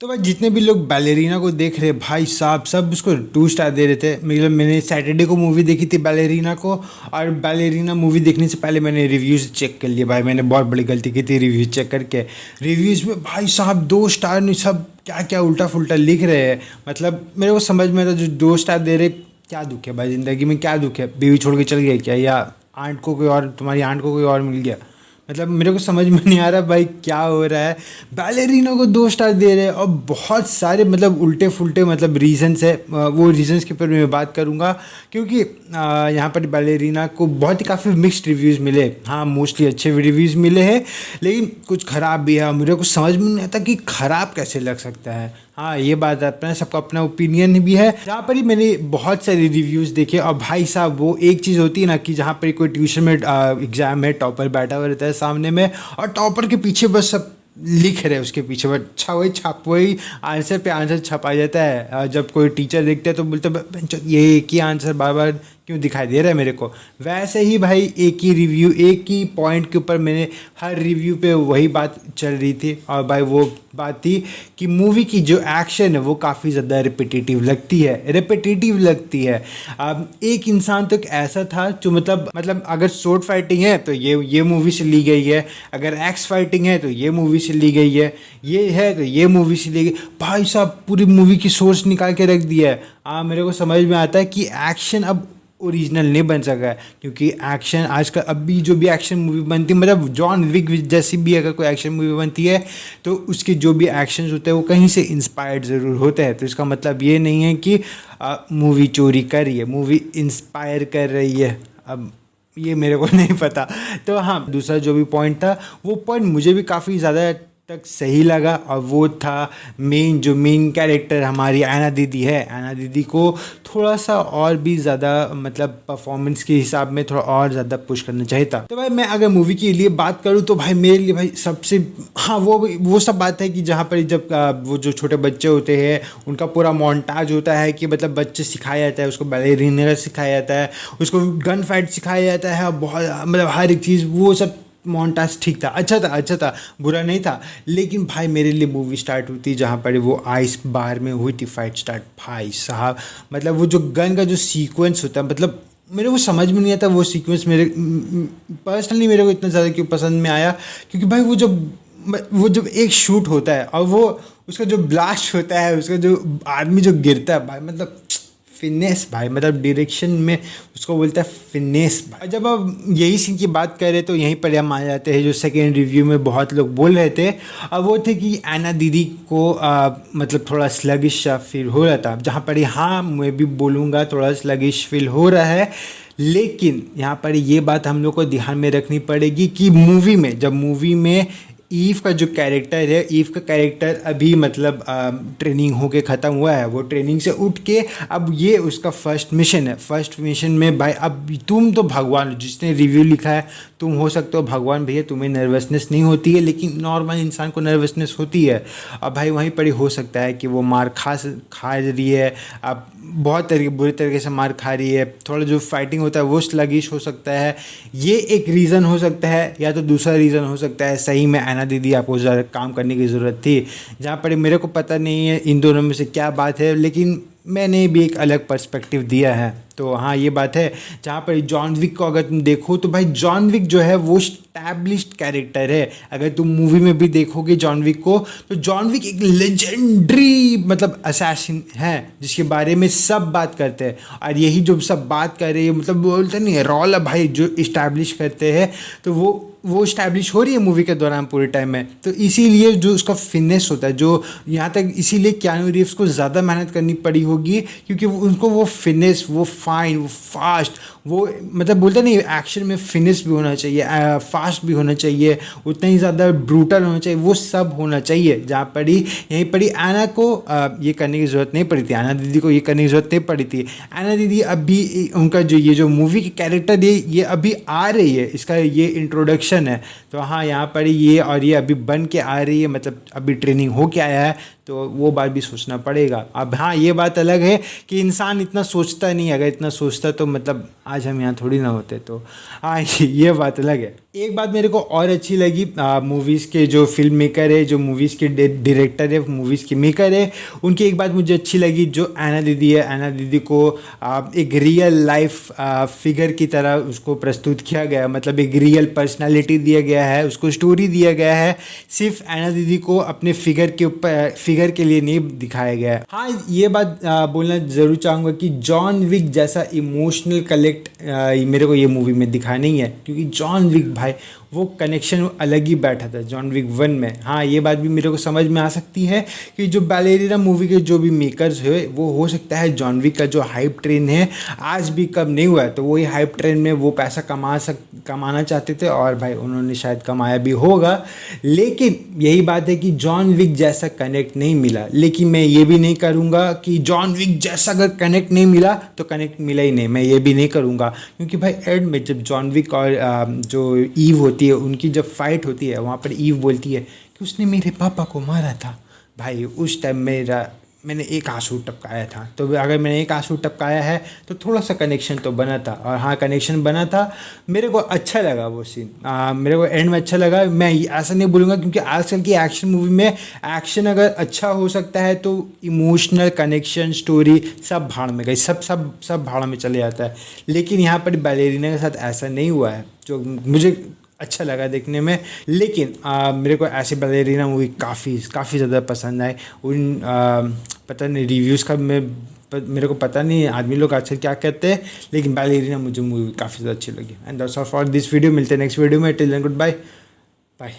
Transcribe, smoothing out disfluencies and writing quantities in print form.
तो भाई जितने भी लोग बैलेरीना को देख रहे भाई साहब सब उसको 2 स्टार दे रहे थे। मतलब मैंने सैटरडे को मूवी देखी थी बैलेरीना को, और बैलेरीना मूवी देखने से पहले मैंने रिव्यूज़ चेक कर लिए। भाई मैंने बहुत बड़ी गलती की थी रिव्यूज़ चेक करके। रिव्यूज़ में भाई साहब 2 स्टार नहीं, सब क्या क्या उल्टा फुल्टा लिख रहे हैं। मतलब मेरे को समझ में आता जो 2 स्टार दे रहे, क्या दुख है भाई ज़िंदगी में, क्या दुख है? बीवी छोड़ के चल गए क्या, या आंट को कोई और, तुम्हारी आंट को कोई और मिल गया? मतलब मेरे को समझ में नहीं आ रहा भाई क्या हो रहा है। बैलेरिनो को 2 स्टार दे रहे हैं और बहुत सारे मतलब उल्टे फुल्टे मतलब रीजंस है। वो रीजंस के ऊपर मैं बात करूँगा, क्योंकि यहाँ पर बैलेरिना को बहुत ही काफ़ी मिक्स्ड रिव्यूज़ मिले। हाँ, मोस्टली अच्छे रिव्यूज़ मिले हैं, लेकिन कुछ ख़राब भी है। मेरे को समझ में नहीं आता कि ख़राब कैसे लग सकता है। हाँ, ये बात अपना सबका अपना ओपिनियन भी है। जहाँ पर ही मैंने बहुत सारे रिव्यूज़ देखे, और भाई साहब वो एक चीज़ होती है ना कि जहाँ पर कोई ट्यूशन में एग्ज़ाम है, टॉपर बैठा हुआ रहता है सामने में, और टॉपर के पीछे बस सब लिख रहे हैं, उसके पीछे बस वही आंसर पे आंसर छपा जाता है। जब कोई टीचर देखते हैं तो बोलते हैं ये एक ही आंसर बार बार क्यों दिखाई दे रहा है मेरे को। वैसे ही भाई एक ही रिव्यू, एक ही पॉइंट के ऊपर मैंने हर रिव्यू पे वही बात चल रही थी, और भाई वो बात थी कि मूवी की जो एक्शन है वो काफ़ी ज़्यादा रिपीटेटिव लगती है। अब एक इंसान तो एक ऐसा था जो मतलब अगर शॉर्ट फाइटिंग है तो ये मूवी से ली गई है, अगर एक्स फाइटिंग है तो ये मूवी से ली गई है, ये है तो ये मूवी से ली गई। भाई साहब पूरी मूवी की सोर्स निकाल के रख दिया है। मेरे को समझ में आता है कि एक्शन अब ओरिजिनल नहीं बन सका है, क्योंकि एक्शन आजकल अभी जो भी एक्शन मूवी बनती है, मतलब जॉन विक जैसी भी अगर कोई एक्शन मूवी बनती है तो उसके जो भी एक्शंस होते हैं वो कहीं से इंस्पायर्ड ज़रूर होते हैं। तो इसका मतलब ये नहीं है कि मूवी चोरी कर रही है, मूवी इंस्पायर कर रही है। अब ये मेरे को नहीं पता। तो हाँ, दूसरा जो भी पॉइंट था वो पॉइंट मुझे भी काफ़ी ज़्यादा तक सही लगा, और वो था जो मेन कैरेक्टर हमारी ऐना दीदी है। ऐना दीदी को थोड़ा सा और भी ज़्यादा मतलब परफॉर्मेंस के हिसाब में थोड़ा और ज़्यादा पुश करना चाहिए था। तो भाई मैं अगर मूवी के लिए बात करूँ तो भाई मेरे लिए भाई सबसे हाँ वो सब बात है कि जहाँ पर जब वो जो छोटे बच्चे होते हैं उनका पूरा मोन्टाज होता है कि मतलब बच्चे सिखाया जाता है, उसको बैलेरिना सिखाया जाता है, उसको गन फाइट सिखाया जाता है, बहुत मतलब हर एक चीज़, वो सब मोन्टाज ठीक था, अच्छा था, बुरा नहीं था। लेकिन भाई मेरे लिए मूवी स्टार्ट हुई थी जहाँ पर वो आइस बार में हुई थी फाइट स्टार्ट। भाई साहब मतलब वो जो गन का जो सीक्वेंस होता है, मतलब मेरे को समझ में नहीं आता वो सीक्वेंस। मेरे पर्सनली मेरे को इतना ज़्यादा क्यों पसंद में आया, क्योंकि भाई वो जब एक शूट होता है और वो उसका जो ब्लास्ट होता है, उसका जो आदमी जो गिरता है, भाई मतलब फिनेस भाई, मतलब डायरेक्शन में उसको बोलता है फिनेस भाई। जब अब यही सीन की बात करें तो यहीं पर हम आ जाते हैं जो सेकेंड रिव्यू में बहुत लोग बोल रहे थे। अब वो थे कि ऐना दीदी को मतलब थोड़ा स्लगिश फील हो रहा था, जहाँ पर हाँ मैं भी बोलूँगा थोड़ा स्लगिश फील हो रहा है। लेकिन यहाँ पर ये बात हम लोग को ध्यान में रखनी पड़ेगी कि मूवी में ईव का जो कैरेक्टर है, ईव का कैरेक्टर अभी मतलब ट्रेनिंग होके ख़त्म हुआ है। वो ट्रेनिंग से उठ के अब ये उसका फर्स्ट मिशन है। फर्स्ट मिशन में भाई अब तुम तो भगवान हो, जिसने रिव्यू लिखा है तुम हो सकते हो भगवान भैया, तुम्हें नर्वसनेस नहीं होती है, लेकिन नॉर्मल इंसान को नर्वसनेस होती है। अब भाई वहीं पर ही हो सकता है कि वो मार खा रही है, अब बहुत बुरी तरीके से मार खा रही है, थोड़ा जो फाइटिंग होता है वो स्लगिश हो सकता है। ये एक रीज़न हो सकता है, या तो दूसरा रीज़न हो सकता है सही में ऐना दीदी आपको ज़रा काम करने की ज़रूरत थी। जहाँ पर मेरे को पता नहीं है इन दोनों में से क्या बात है, लेकिन मैंने भी एक अलग पर्सपेक्टिव दिया है। तो हाँ ये बात है। जहाँ पर जॉन विक को अगर तुम देखो तो भाई जॉन विक जो है वो स्टैब्लिश्ड कैरेक्टर है। अगर तुम मूवी में भी देखोगे जॉन विक को तो जॉन विक एक लेजेंडरी मतलब असैसिन है जिसके बारे में सब बात करते हैं, और यही जो सब बात कर रहे हैं मतलब बोलते नहीं रॉल भाई जो इस्टेब्लिश करते हैं, तो वो इस्टेब्लिश हो रही है मूवी के दौरान पूरे टाइम में। तो इसीलिए जो उसका फिटनेस होता है जो यहाँ तक, इसीलिए कीनू रीव्स को ज़्यादा मेहनत करनी पड़ी होगी, क्योंकि उनको वो फिटनेस, वो फाइन, वो फास्ट, वो मतलब बोलते नहीं एक्शन में फिनिश भी होना चाहिए, फास्ट भी होना चाहिए, उतना ही ज़्यादा ब्रूटल होना चाहिए, वो सब होना चाहिए। जहाँ पर ही यहीं पर ही ऐना को ये करने की ज़रूरत नहीं पड़ी थी, ऐना दीदी को ये करने की ज़रूरत नहीं पड़ी थी। ऐना दीदी अभी उनका जो मूवी की कैरेक्टर है ये अभी आ रही है, इसका ये इंट्रोडक्शन है। तो हाँ यहाँ पर ये और ये अभी बन के आ रही है, मतलब अभी ट्रेनिंग हो के आया है, तो वो बात भी सोचना पड़ेगा। अब हाँ ये बात अलग है कि इंसान इतना सोचता नहीं, अगर इतना सोचता तो मतलब आज हम यहाँ थोड़ी ना होते। तो हाँ ये बात अलग है। एक बात मेरे को और अच्छी लगी मूवीज़ के जो फिल्म मेकर है, जो मूवीज़ के डायरेक्टर है, मूवीज़ के मेकर है, उनकी एक बात मुझे अच्छी लगी जो ऐना दीदी है। ऐना दीदी को एक रियल लाइफ फिगर की तरह उसको प्रस्तुत किया गया है, मतलब एक रियल पर्सनालिटी दिया गया है, उसको स्टोरी दिया गया है। सिर्फ ऐना दीदी को अपने फिगर के ऊपर फिगर के लिए नहीं दिखाया गया है। हाँ ये बात बोलना ज़रूर चाहूँगा कि जॉन विक जैसा इमोशनल कलेक्ट मेरे को ये मूवी में दिखा नहीं है, क्योंकि जॉन विक भाई वो कनेक्शन अलग ही बैठा था जॉन विक 1 में। हाँ ये बात भी मेरे को समझ में आ सकती है कि जो बैलेरिना मूवी के जो भी मेकर्स है वो हो सकता है जॉन विक का जो हाइप ट्रेन है आज भी कम नहीं हुआ है, तो वही हाइप ट्रेन में वो पैसा कमाना चाहते थे और भाई उन्होंने शायद कमाया भी होगा। लेकिन यही बात है कि जॉन विक जैसा कनेक्ट नहीं मिला। लेकिन मैं ये भी नहीं करूँगा कि जॉन विक जैसा अगर कनेक्ट नहीं मिला तो कनेक्ट मिला ही नहीं, मैं ये भी नहीं करूँगा। क्योंकि भाई एंड में जब जॉन विक और जो ईव होती है उनकी जब फाइट होती है वहाँ पर ईव बोलती है कि उसने मेरे पापा को मारा था, भाई उस टाइम मैंने एक आंसू टपकाया था। तो अगर मैंने एक आंसू टपकाया है तो थोड़ा सा कनेक्शन तो बना था। और हाँ कनेक्शन बना था, मेरे को अच्छा लगा वो सीन, मेरे को एंड में अच्छा लगा। मैं ऐसा नहीं बोलूँगा क्योंकि आजकल की एक्शन मूवी में एक्शन अगर अच्छा हो सकता है तो इमोशनल कनेक्शन स्टोरी सब भाड़ में गई, सब भाड़ में चले जाता है। लेकिन यहाँ पर बैलेरिना के साथ ऐसा नहीं हुआ है, जो मुझे अच्छा लगा देखने में। लेकिन मेरे को ऐसे बैलेरिना मूवी काफ़ी ज़्यादा पसंद आए। पता नहीं रिव्यूज़ का मेरे को पता नहीं आदमी लोग आजकल क्या कहते हैं, लेकिन बैलेरिना मुझे मूवी काफ़ी ज़्यादा अच्छी लगी। And that's all for this video. मिलते हैं नेक्स्ट वीडियो में। Till then good bye bye.